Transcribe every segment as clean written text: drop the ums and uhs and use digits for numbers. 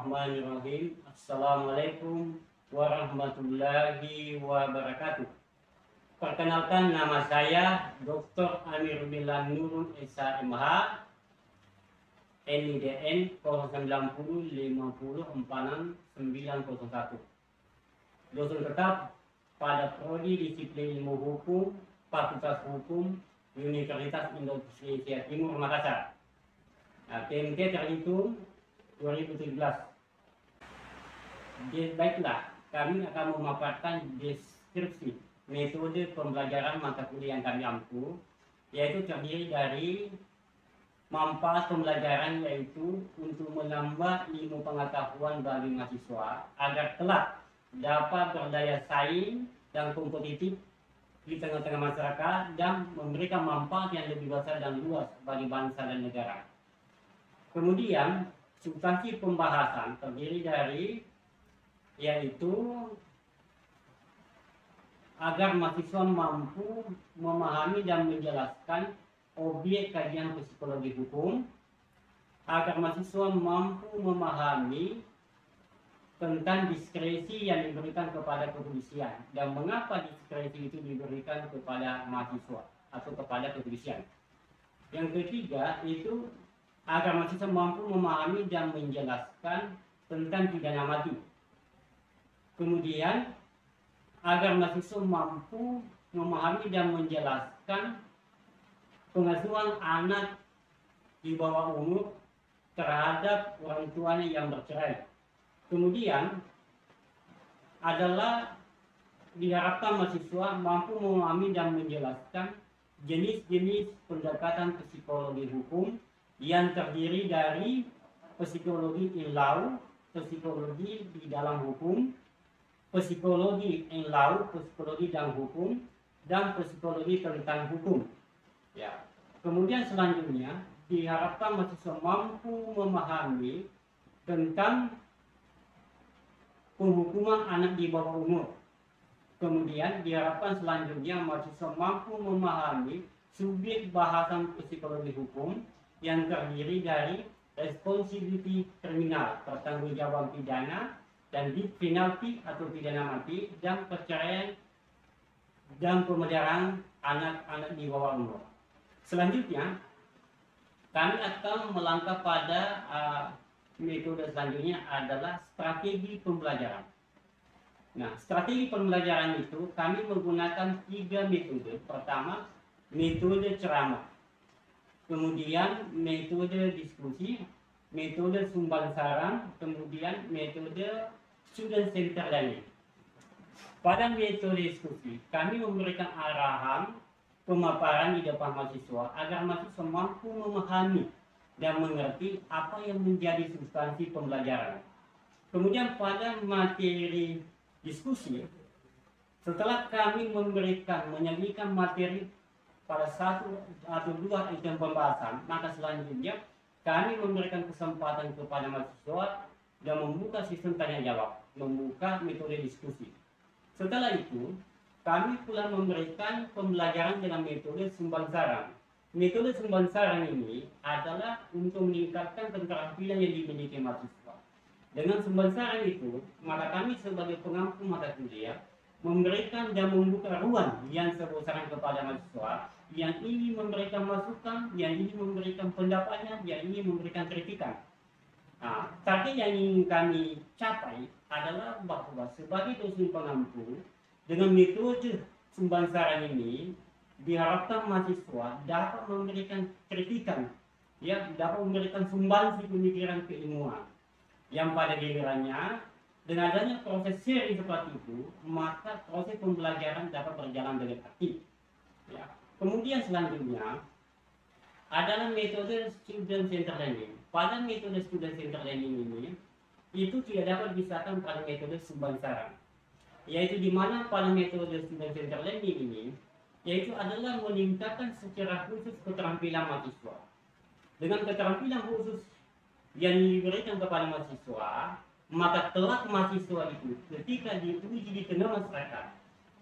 Bismillahirrahmanirrahim. Assalamualaikum warahmatullahi wabarakatuh. Perkenalkan, nama saya Dr. Amir Milan Nurul Esa MH, NIDN 09050469601. Dosen tetap pada Prodi Disiplin Ilmu Hukum, Fakultas Hukum, Universitas Indonesia Timur Makassar. TMT terhitung 2017. Baiklah, kami akan memaparkan deskripsi metode pembelajaran mata kuliah yang kami ampu, yaitu terdiri dari manfaat pembelajaran, yaitu untuk menambah ilmu pengetahuan bagi mahasiswa agar kelak dapat berdaya saing dan kompetitif di tengah-tengah masyarakat dan memberikan manfaat yang lebih besar dan luas bagi bangsa dan negara. Kemudian substansi pembahasan terdiri dari, yaitu agar mahasiswa mampu memahami dan menjelaskan objek kajian psikologi hukum, agar mahasiswa mampu memahami tentang diskresi yang diberikan kepada kepolisian dan mengapa diskresi itu diberikan kepada mahasiswa atau kepada kepolisian. Yang ketiga itu agar mahasiswa mampu memahami dan menjelaskan tentang pidana mati. Kemudian agar mahasiswa mampu memahami dan menjelaskan pengasuhan anak di bawah umur terhadap orang tuanya yang bercerai. Kemudian adalah diharapkan mahasiswa mampu memahami dan menjelaskan jenis-jenis pendekatan psikologi hukum yang terdiri dari psikologi in-law, psikologi di dalam hukum, psikologi in-law, psikologi dalam hukum, dan psikologi tentang hukum. Ya. Kemudian selanjutnya diharapkan mahasiswa mampu memahami tentang penghukuman anak di bawah umur. Kemudian diharapkan selanjutnya mahasiswa mampu memahami subjek bahasan psikologi hukum yang terdiri dari responsibility kriminal, pertanggungjawaban pidana, dan death penalty atau pidana mati, dan perceraian dan pemeliharaan anak-anak di bawah umur. Selanjutnya kami akan melangkah pada metode selanjutnya adalah strategi pembelajaran. Nah, strategi pembelajaran itu kami menggunakan 3 metode. Pertama, metode ceramah. Kemudian metode diskusi, metode sumber saran, kemudian metode student center learning. Pada metode diskusi, kami memberikan arahan pemaparan di depan mahasiswa agar mahasiswa mampu memahami dan mengerti apa yang menjadi substansi pembelajaran. Kemudian pada materi diskusi, setelah kami menyajikan materi pada 1 atau 2 item pembahasan, maka selanjutnya kami memberikan kesempatan kepada mahasiswa dan membuka sistem tanya jawab, membuka metode diskusi. Setelah itu, kami pula memberikan pembelajaran dengan metode sumber saran. Metode sumber saran ini adalah untuk meningkatkan keterampilan yang dimiliki mahasiswa. Dengan sumber saran itu, maka kami sebagai pengampu mata kuliah memberikan dan membuka ruang yang sebesar kepada mahasiswa yang ingin memberikan masukan, yang ingin memberikan pendapatnya, yang ingin memberikan kritikan. Nah, target yang ingin kami capai adalah bahwa sebagai dosen pengampu, dengan metode sumber saran ini diharapkan mahasiswa dapat memberikan kritikan, ya, dapat memberikan sumbangsi pemikiran keilmuan yang pada gilirannya dengan adanya proses seri seperti itu, maka proses pembelajaran dapat berjalan dengan aktif. Ya. Kemudian selanjutnya adalah metode student center learning. Pada metode student center learning ini, itu tidak dapat dipisahkan pada metode sumber saran. Yaitu di mana pada metode student center learning ini, yaitu adalah meningkatkan secara khusus keterampilan mahasiswa. Dengan keterampilan khusus yang diberikan kepada mahasiswa, maka kelak mahasiswa itu ketika diuji di tengah masyarakat,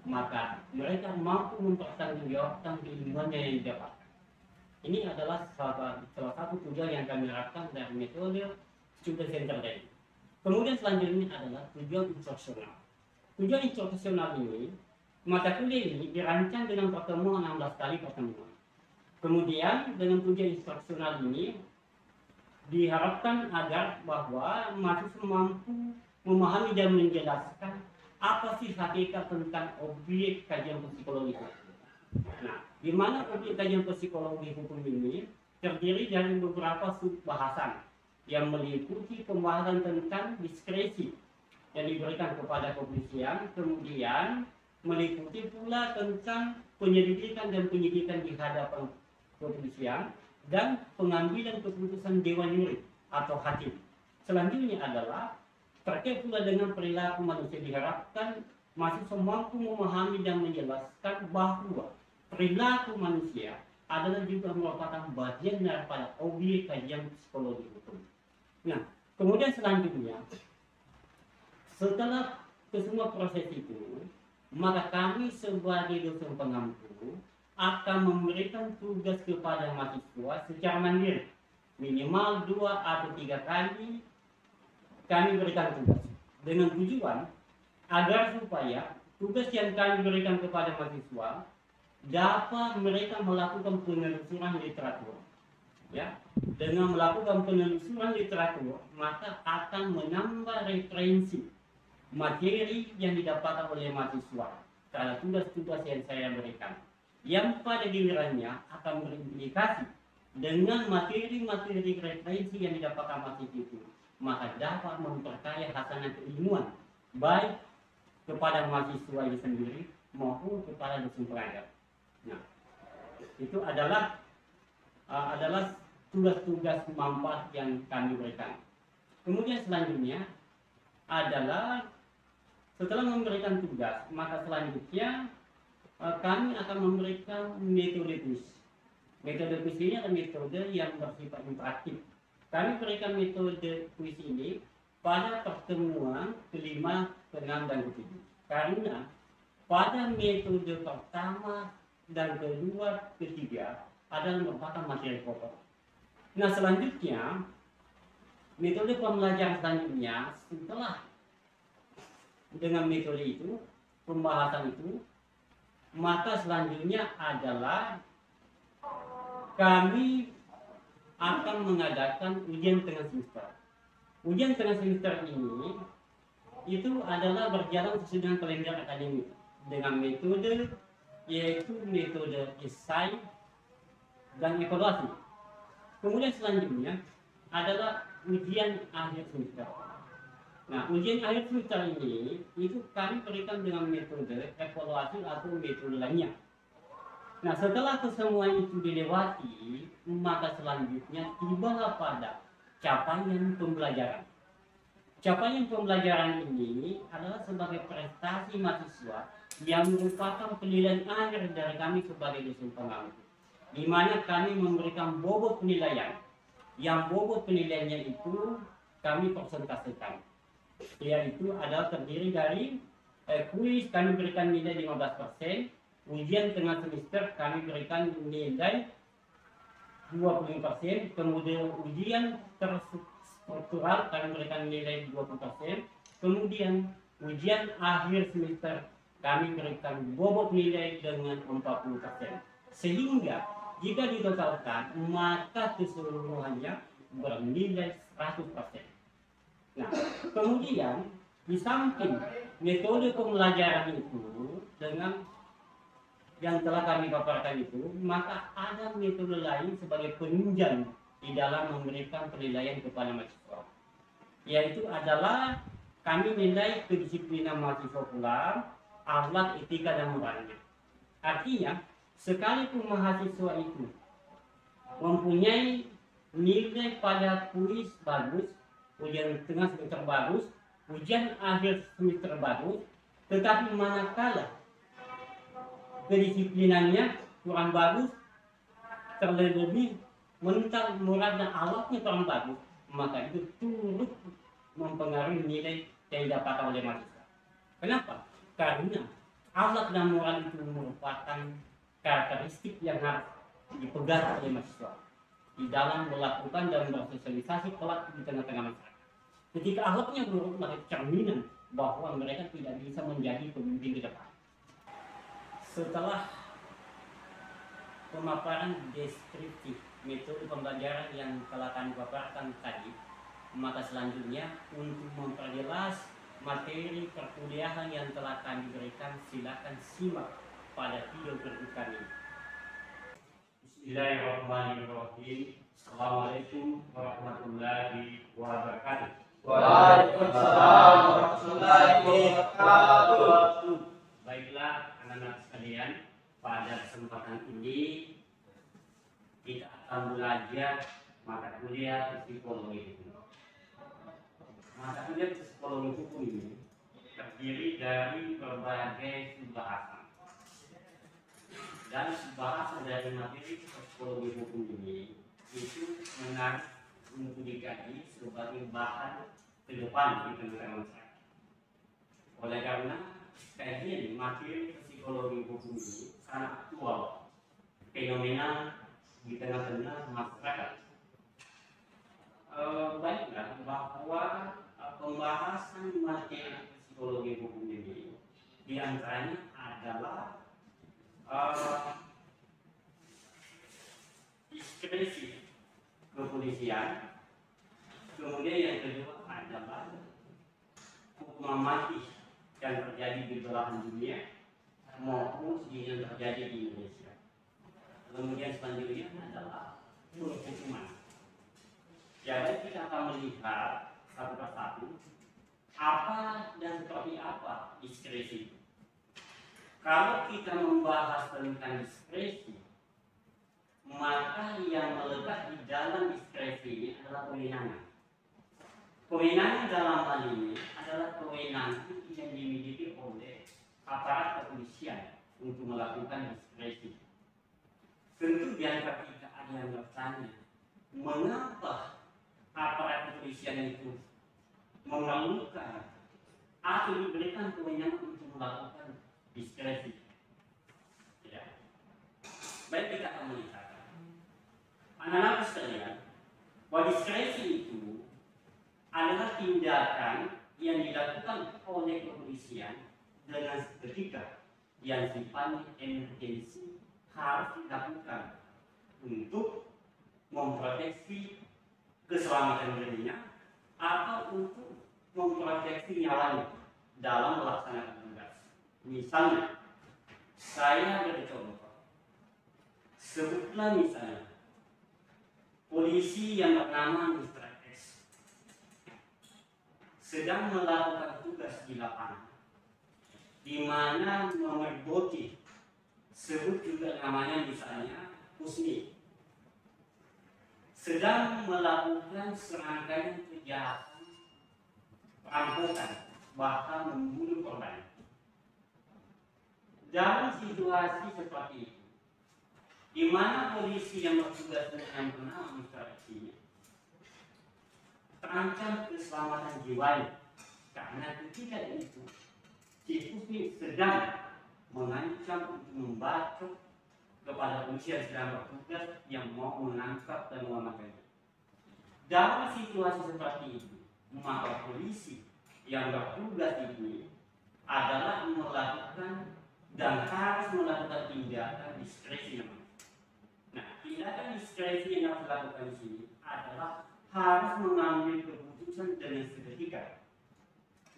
maka mereka mampu mempertanggungjawabkan keilmuannya yang didapatkan. Ini adalah salah satu tujuan yang kami harapkan dari metode student center learning. Kemudian selanjutnya adalah tujuan instruksional. Tujuan instruksional ini, mata kuliah ini dirancang dengan pertemuan 16 kali pertemuan. Kemudian dengan tujuan instruksional ini diharapkan agar bahwa mahasiswa mampu memahami dan menjelaskan apa sih hakikat tentang objek kajian psikologi hukum. Nah, di mana objek kajian psikologi hukum ini terdiri dari beberapa subbahasan yang meliputi pembahasan tentang diskresi yang diberikan kepada kepolisian, kemudian meliputi pula tentang penyelidikan dan penyidikan di hadapan kepolisian, dan pengambilan keputusan dewan juri atau hakim. Selanjutnya adalah terkait pula dengan perilaku manusia. Diharapkan mahasiswa mampu memahami dan menjelaskan bahwa perilaku manusia adalah juga merupakan bagian daripada objek kajian psikologi hukum. Nah, kemudian selanjutnya setelah kesemua proses itu, maka kami sebagai dosen pengampu akan memberikan tugas kepada mahasiswa secara mandiri. Minimal 2 atau 3 kali kami berikan tugas. Dengan tujuan agar supaya tugas yang kami berikan kepada mahasiswa dapat mereka melakukan penelusuran literatur. Ya, dengan melakukan penelusuran literatur, maka akan menambah referensi materi yang didapatkan oleh mahasiswa karena tugas-tugas yang saya berikan, yang pada gilirannya akan berimplikasi dengan materi-materi referensi yang didapatkan mahasiswa itu, maka dapat memperkaya hasanah keilmuan baik kepada mahasiswa itu sendiri maupun kepada dosen pengajar. Nah, itu adalah tugas-tugas manfaat yang kami berikan. Kemudian selanjutnya adalah setelah memberikan tugas, maka selanjutnya kami akan memberikan metode kuis. Metode kuis ini adalah metode yang bersifat interaktif. Kami berikan metode kuis ini pada pertemuan kelima, keenam, dan ketujuh. Karena pada metode pertama dan kedua, ketiga adalah merupakan materi pokok. Nah, selanjutnya metode pembelajaran selanjutnya setelah dengan metode itu, pembahasan itu, maka selanjutnya adalah kami akan mengadakan ujian tengah semester. Ujian tengah semester ini itu adalah berjalan sesuai dengan kalender akademik dengan metode yaitu metode esai dan evaluasi. Kemudian selanjutnya adalah ujian akhir semester. Nah, ujian akhir semester ini itu kami berikan dengan metode evaluasi atau metode lainnya. Nah, setelah kesemua itu dilewati, maka selanjutnya tibalah pada capaian pembelajaran. Capaian pembelajaran ini adalah sebagai prestasi mahasiswa yang merupakan penilaian akhir dari kami sebagai dosen pengampu, di mana kami memberikan bobot penilaian. Yang bobot penilaiannya itu kami presentasikan, yaitu adalah terdiri dari kuis kami berikan nilai 15%, ujian tengah semester kami berikan nilai 20%, kemudian ujian terstruktural kami berikan nilai 20%, kemudian ujian akhir semester kami berikan bobot nilai dengan 40%. Sehingga jika ditotalkan maka keseluruhannya bernilai 100%. Nah, kemudian di samping metode pembelajaran itu dengan yang telah kami paparkan itu, maka ada metode lain sebagai penunjang di dalam memberikan penilaian kepada mahasiswa, yaitu adalah kami nilai kedisiplinan mahasiswa pula, akhlak, etika, dan moralnya. Artinya, sekalipun mahasiswa itu mempunyai nilai pada kuis bagus, ujian tengah semester bagus, ujian akhir semester bagus, tetapi manakala kedisiplinannya kurang bagus, terlebih mental, moral, dan akhlaknya kurang bagus, maka itu turut mempengaruhi nilai yang didapatkan oleh mahasiswa. Kenapa? Karena akhlak dan moral itu merupakan karakteristik yang harus dipegang oleh mahasiswa di dalam melakukan dan bersosialisasi kelak di tengah-tengah masyarakat. Ketika akhlaknya buruk, maka cerminan bahwa mereka tidak bisa menjadi pemimpin ke depan. Setelah pemaparan deskripsi metode pembelajaran yang telah kami paparkan tadi, maka selanjutnya untuk memperjelas materi perkuliahan yang telah kami berikan, silakan simak pada video berikut kami. Bismillahirrahmanirrahim. Assalamualaikum warahmatullahi wabarakatuh. Waalaikumsalam warahmatullahi wabarakatuh. Baiklah anak-anak sekalian, pada kesempatan ini kita akan belajar mata kuliah psikologi hukum. Mata kuliah psikologi hukum ini terdiri dari berbagai subbahasan. Dan subbahasan dari materi psikologi hukum ini itu menarik untuk dikaji sebagai bahan ke depan di tengah masyarakat. Oleh karena kajian materi psikologi hukum ini sangat aktual, fenomena di tengah-tengah masyarakat. Baiklah bahwa pembahasan materi psikologi hukum ini diantaranya adalah diskresi kepolisian, kemudian yang kedua adalah hukuman mati yang terjadi di belahan dunia maupun yang terjadi di Indonesia. Kemudian selanjutnya adalah hukuman. Jadi kita akan melihat satu persatu apa dan seperti apa diskresi. Kalau kita membahas tentang diskresi, maka yang melekat di dalam diskresi ini adalah kewenangan. Kewenangan dalam hal ini adalah kewenangan yang dimiliki oleh aparat kepolisian untuk melakukan diskresi. Tentu di antara kita ada yang bertanya, mengapa aparat kepolisian itu memerlukan atau diberikan kewenangan untuk melakukan diskresi? Ya. Baik, kita akan melihat anak-anak sekalian, bahwa diskresi itu adalah tindakan yang dilakukan oleh kepolisian dengan seketika yang sifatnya emergensi harus dilakukan untuk memproteksi keselamatan dirinya atau untuk memproteksi nyawanya dalam melaksanakan tugas. Misalnya, saya bercontoh, sebutlah misalnya polisi yang bernama Mr. X sedang melakukan tugas di lapangan, di mana memergoki, sebut juga namanya misalnya Husni, sedang melakukan serangkaian kejahatan perampokan, bahkan membunuh korban. Dalam situasi seperti itu, di mana polisi yang bertugas dengan benar mengintervensi terancam keselamatan jiwanya, karena ketika itu si Husni sedang mengancam untuk membacok kepada polisi yang sedang bertugas yang mau menangkap dan mengamankannya. Dalam situasi seperti itu, maka polisi yang bertugas ini adalah melakukan dan harus melakukan tindakan diskresi. Nah, tindakan diskresi yang harus dilakukan di sini adalah harus mengambil keputusan dengan seketika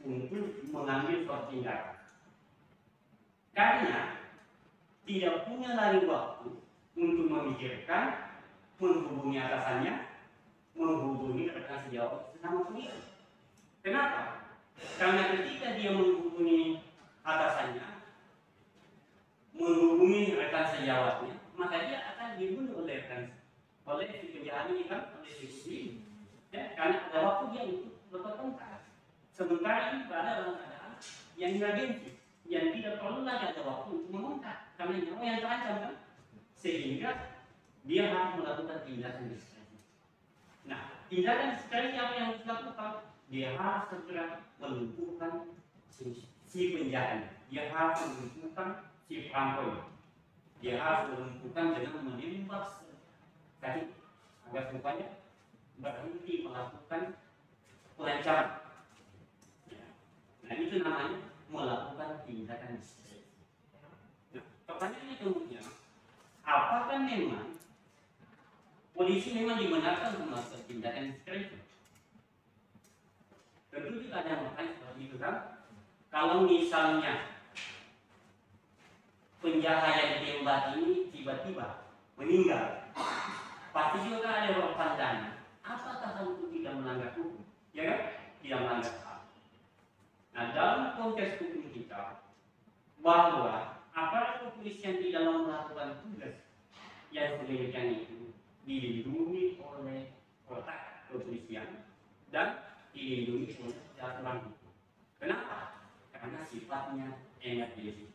untuk mengambil suatu tindakan. Karena tidak punya lagi waktu untuk memikirkan, menghubungi atasannya, menghubungi rekan sejawat sesama polisi. Kenapa? Karena ketika dia menghubungi atasannya, menghubungi rekan sejawatnya, maka dia akan dibunuh oleh si penjahat ini kan, oleh si polisi. Ya, karena ada waktu dia untuk berkontak. Sementara ini berada dalam keadaan yang emergensi, yang tidak perlu lagi ada waktu untuk mengontak karena nyawa yang terancam kan, sehingga dia harus melakukan tindakan diskresi. Nah, tindakan diskresi apa yang harus dilakukan? Dia harus segera melumpuhkan si penjahat, dia harus melumpuhkan si perampok, dia harus melumpuhkan dengan menembak tadi agar supaya berhenti melakukan pengancaman. Ya. Nah itu namanya melakukan tindakan diskresi. Nah, pertanyaannya kemudian, apakah memang polisi memang dibenarkan untuk melakukan tindakan diskresi? Tentu tidak ada yang bertanya seperti itu kan? Kalau misalnya penjahat yang ditembak ini tiba-tiba meninggal, pasti juga ada berpandangan, apakah hal itu tidak melanggar hukum? Ya kan? Tidak melanggar HAM. Nah, dalam konteks hukum kita, bahwa aparat kepolisian di dalam melakukan tugas yang sedemikian itu dilindungi oleh kotak kepolisian dan dilindungi oleh peraturan hukum. Kenapa? Karena sifatnya emergensi,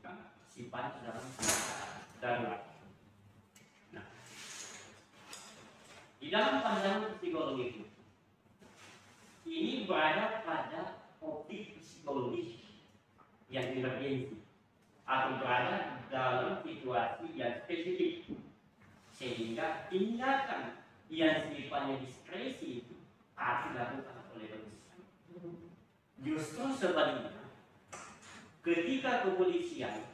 sifatnya dalam darurat. Nah, di dalam pandangan psikologi itu, ini berada pada optik psikologis yang emergensi atau berada dalam situasi yang spesifik, sehingga tindakan yang sifatnya diskresi itu harus dilakukan oleh polisi. Justru sebaliknya, ketika kepolisian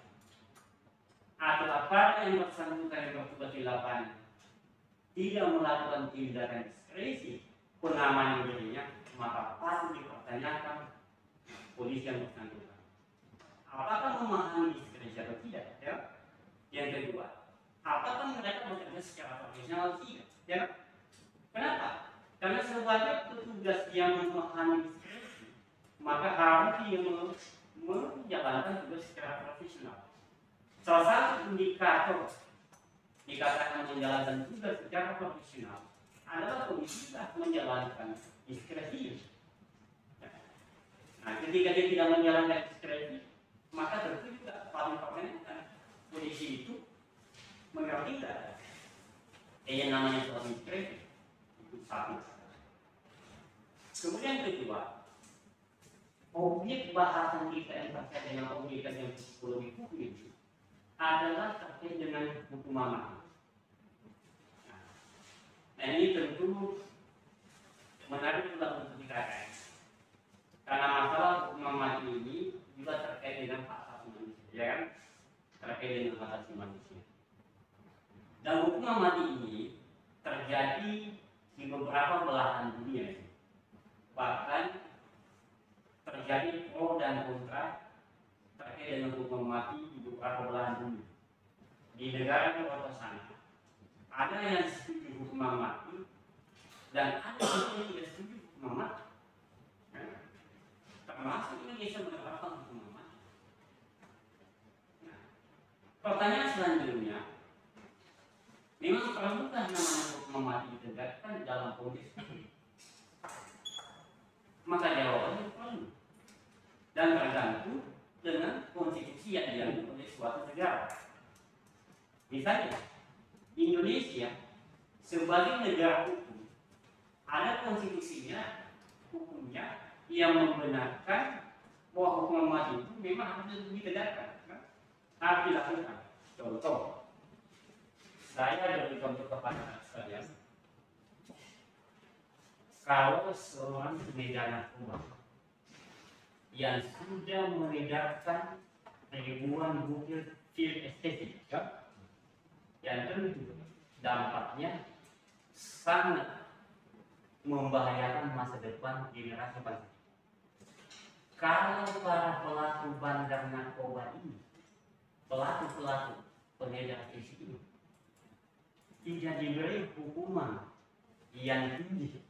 atau aparat yang bersangkutan yang bertugas di lapangan tidak melakukan tindakan diskresi pengamanan dirinya, maka patut dipertanyakan polisi yang bersangkutan apakah memahami diskresi atau tidak, ya? Yang kedua, apakah mereka bekerja secara profesional atau tidak, ya? Kenapa? Karena sebagai petugas yang memahami diskresi, maka harus dia menjalankan tugas secara profesional. Salah satu indikator dikatakan menjalankan tugas secara profesional adalah polisi sudah menjalankan diskresi. Nah, ketika dia tidak menjalankan diskresi, maka tentu juga paling pertanyakan polisi itu mengerti tidak yang namanya soal diskresi itu satu. Kemudian kedua, objek bahasan kita yang terkait dengan objek yang psikologi hukum itu adalah terkait dengan hukuman mati. Nah, ini tentu menarik juga untuk dikatakan, karena masalah hukuman mati ini juga terkait dengan hak asasi manusia, ya kan? Terkait dengan hak asasi manusia. Dan hukuman mati ini terjadi di beberapa belahan dunia, bahkan terjadi pro dan kontra terkait dengan hukuman mati di beberapa belahan dunia. Di negara Eropa sana ada yang setuju hukuman mati dan ada yang tidak setuju hukuman mati. Termasuk Indonesia menerapkan hukuman mati. Nah, pertanyaan selanjutnya, memang perlukah namanya hukuman mati ditegakkan dalam konteks hukum? Maka jawabannya perlu dan tergantung dengan konstitusi yang diambil oleh suatu negara. Misalnya, Indonesia sebagai negara hukum ada konstitusinya, hukumnya yang membenarkan bahwa hukuman mati itu memang harus ditegakkan, harus dilakukan. Contoh, saya beri contoh kepada sekalian. Kalau seorang pengedar narkoba yang sudah mengedarkan ribuan butir pil estetik, yang tentu dampaknya sangat membahayakan masa depan generasi bangsa. Kalau para pelaku bandar narkoba ini, pelaku pengedar estetik ini, tidak diberi hukuman yang tinggi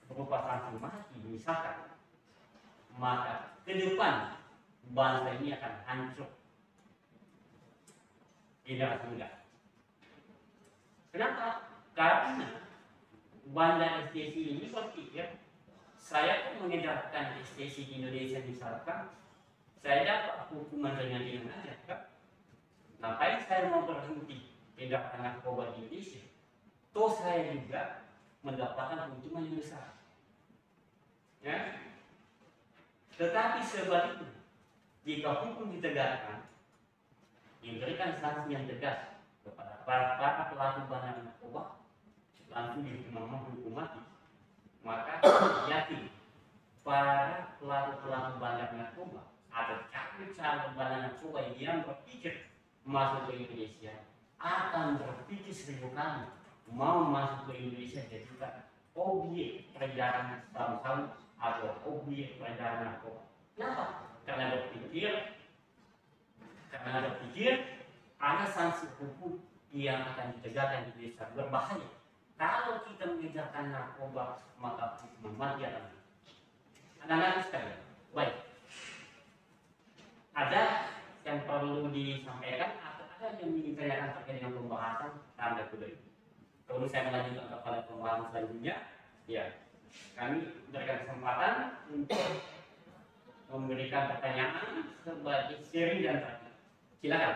berupa sanksi mati misalkan, maka ke depan bangsa ini akan hancur. Tidak mudah. Kenapa? Karena bandar ekstasi ini berpikir, saya pun mengedarkan ekstasi di Indonesia misalkan, saya dapat hukuman ringan-ringan aja, kan? Ngapain saya mau berhenti edarkan narkoba di Indonesia? Toh saya juga mendapatkan keuntungan yang besar. Ya? Tetapi sebaliknya, jika hukum ditegakkan, diberikan sanksi yang tegas kepada para pelaku bandar narkoba, langsung dihukum mati, maka yakin para pelaku-pelaku bandar narkoba atau calon bandar narkoba yang berpikir masuk ke Indonesia akan berpikir 1000 kali mau masuk ke Indonesia jadikan objek peredaran sabu-sabu atau objek peredaran narkoba. Kenapa? Karena berpikir ada sanksi hukum yang akan ditegakkan di Indonesia berbahaya. Kalau kita mengejarkan narkoba maka hukuman mati akan. Anak-anak sekalian, baik. Ada yang perlu disampaikan atau ada yang ditanyakan terkait dengan pembahasan tanda kutip. Kalau saya melanjutkan kepada pembahasan selanjutnya, ya kami berikan kesempatan untuk memberikan pertanyaan sebagai seri dan terakhir. Silakan.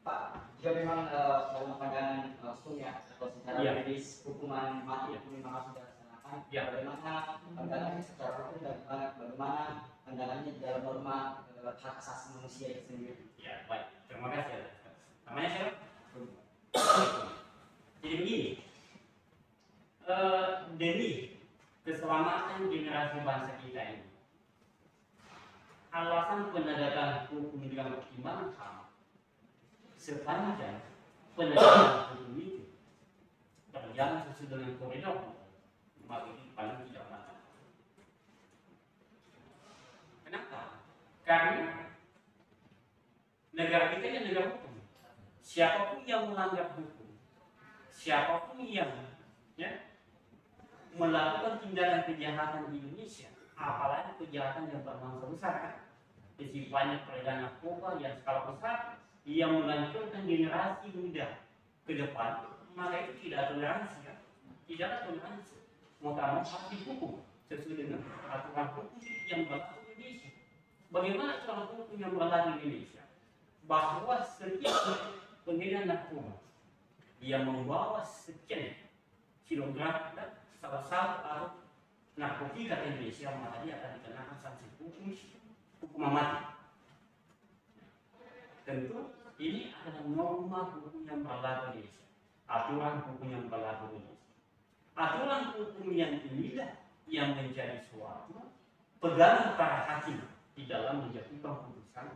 Pak, jika memang dalam pandangan hukum ya atau secara medis hukuman mati itu memang harus dilaksanakan, bagaimana pandangannya secara hukum dan bagaimana pandangannya di dalam norma hak asasi manusia itu sendiri? Ya, baik. Terima kasih. Namanya siapa? Jadi begini, demi keselamatan generasi bangsa kita ini, alasan penegakan hukum dengan pertimbangan HAM sepanjang penegakan hukum itu berjalan sesuai dengan koridor, maka itu paling tidak masalah. Kenapa? Karena negara kita ini negara hukum. Siapapun yang melanggar hukum, siapapun yang melakukan tindakan kejahatan di Indonesia, apalagi kejahatan yang bermangsa besar, jadi banyak peredaran narkoba yang skala besar yang menghancurkan generasi muda ke depan, maka itu tidak toleransi, tidak ada toleransi. Maka harus dihukum sesuai dengan aturan hukum yang berlaku di Indonesia. Bagaimana aturan hukum yang berlaku di Indonesia? Bahwa setiap pengedar narkoba yang membawa sekian kilogram sabu-sabu atau narkotika ke Indonesia, maka dia akan dikenakan sanksi hukuman mati. Tentu ini adalah norma hukum yang berlaku di Indonesia, aturan hukum yang berlaku di Indonesia. Aturan hukum yang inilah yang menjadi suatu pegangan para hakim di dalam menjatuhkan putusan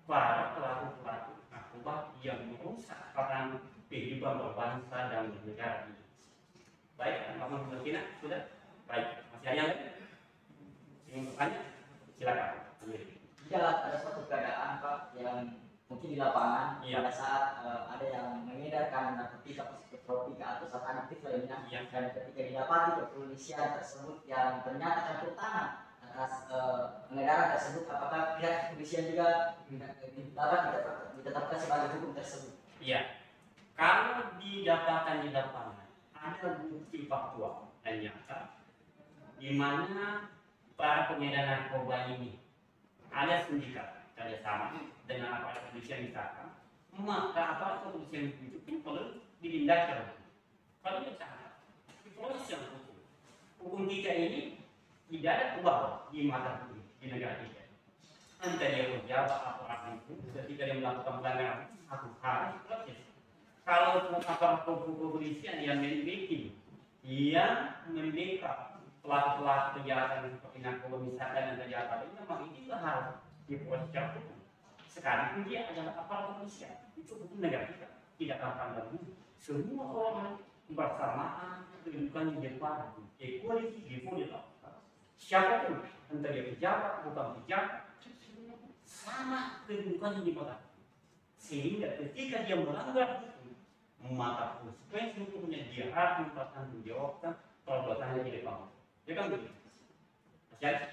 para pelaku-pelaku narkoba yang merusak peran kehidupan berbangsa dan bernegara ini. Baik, Pak Murtina, sudah? Baik, masih ada yang lain? Ingin bertanya? Silakan. Jelas ada suatu keadaan Pak yang mungkin di lapangan pada saat ada yang mengedarkan narkotika psikotropika atau zat aktif lainnya, dan ketika didapati kepolisian tersebut yang ternyata campur tangan atas pengedaran tersebut, apakah pihak kepolisian juga dapat ditetapkan sebagai hukum tersebut? Iya, kalau didapatkan di lapangan ada bukti faktual dan nyata di mana para pengedar narkoba ini ada sindikat kerjasama dengan aparat kepolisian misalkan, maka aparat kepolisian itu perlu ditindak. Kalau misalkan proses yang hukum kita ini tidak ada kebawah di mata hukum di negara kita. Entah dia pejabat aparat itu ketika dia melakukan pelanggaran satu harus proses. Kalau aparat kepolisian yang membackup pelaku-pelaku kejahatan seperti narkoba misalkan dan kejahatan lainnya, memang itu harus diproses secara hukum. Sekalipun dia adalah aparat kepolisian, itu hukum negara kita tidak akan pandang bulu. Semua orang bersamaan kedudukan di depan equality before the law. Siapapun, entah dia pejabat bukan pejabat, sama kedudukan di depan. Sehingga ketika dia melanggar hukum, maka konsekuensi hukumnya dia harus mempertanggungjawabkan perbuatannya di depan. Ya kan begitu? Masih ada?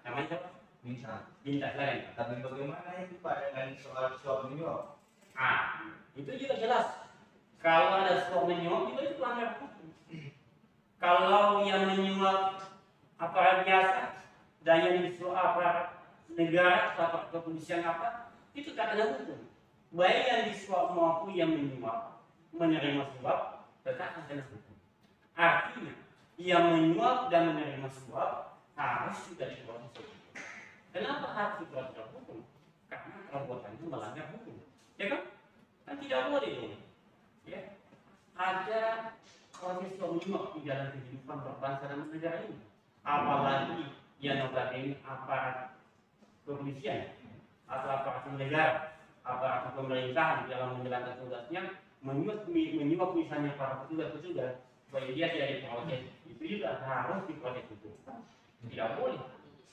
Namanya siapa? Minta lain. Tapi bagaimana itu Pak dengan soal suap menyuap? Itu juga jelas. Kalau ada suap menyuap itu pelanggaran hukum. Kalau yang menyuap aparat biasa dan yang disuap aparat negara, aparat kepolisian apa, itu tak ada hukum. Baik yang disuap maupun yang menyuap, menerima suap, tetap ada hukum. Artinya, yang menyuap dan menerima suap harus juga diproses hukum. Kenapa harus diproses hukum? Karena perbuatannya melanggar hukum, ya kan? Kan tidak boleh dong. Ya, ada proses menyuap di dalam kehidupan berbangsa dan negara ini. Apalagi yang notabene aparat kepolisian atau aparatur negara, aparatur pemerintahan dalam menjalankan tugasnya menyuap misalnya para petugas supaya dia dari proses itu juga harus diproses hukum. Tidak boleh,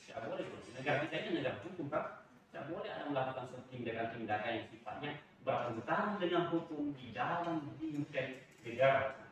tidak boleh. Negara kita ini negara hukum, Pak. Tidak boleh ada melakukan tindakan-tindakan yang sifatnya bertentangan dengan hukum di dalam bingkai negara.